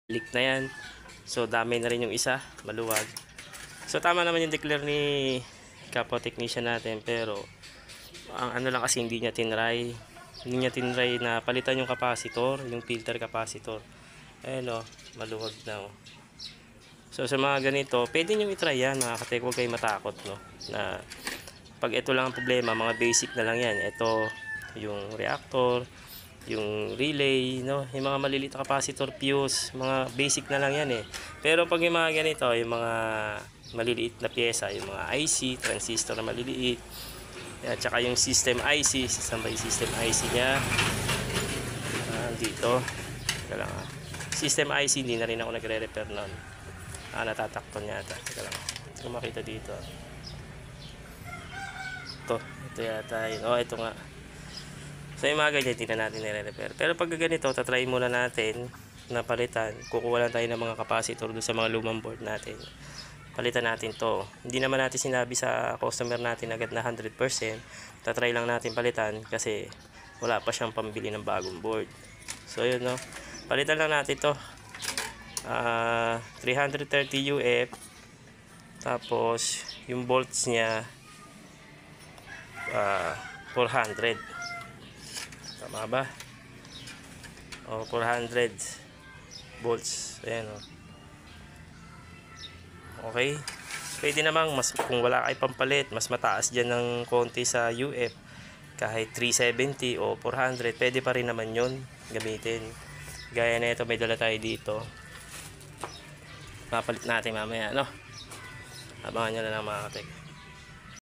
leak na yan. So dami na rin yung isa, maluwag. So tama naman yung declare ni kapwa technician natin, pero ang ano lang kasi hindi niya tinry na palitan yung capacitor, yung filter capacitor. Ayun o, maluwag na o. So sa mga ganito, pwede nyo i-try yan mga katek, huwag kayo matakot, no, na pag ito lang ang problema, mga basic na lang yan. Ito yung reactor, yung relay, no, yung mga maliliit na capacitor, fuse, mga basic na lang yan eh. Pero pag yung mga ganito, yung mga maliliit na pyesa, yung mga IC, transistor na maliliit, at saka yung system IC, system IC nya dito, system IC, hindi na rin ako nagre-repair nun. Natatakton yata. Teka lang, kung makita dito, ito yata yun. Ito nga. So yung mga ganyan, hindi na natin nire-repair. Pero pag ganito, tatry muna natin na palitan. Kukuha lang tayo ng mga capacitor doon sa mga lumang board natin. Palitan natin to. Hindi naman natin sinabi sa customer natin agad na 100%. Tatry lang natin palitan kasi wala pa siyang pambili ng bagong board. So yun, no. Palitan lang natin to. 330 UF. Tapos yung volts niya 400. Tama ba? 400 volts. Ayan o. Okay. Pwede namang kung wala kayo pampalit, mas mataas dyan ng konti sa UF. Kahit 370 o 400, pwede pa rin naman yun gamitin. Gaya na ito, may dala tayo dito. Papalit natin mamaya, no? Abangan nyo na lang mga katek.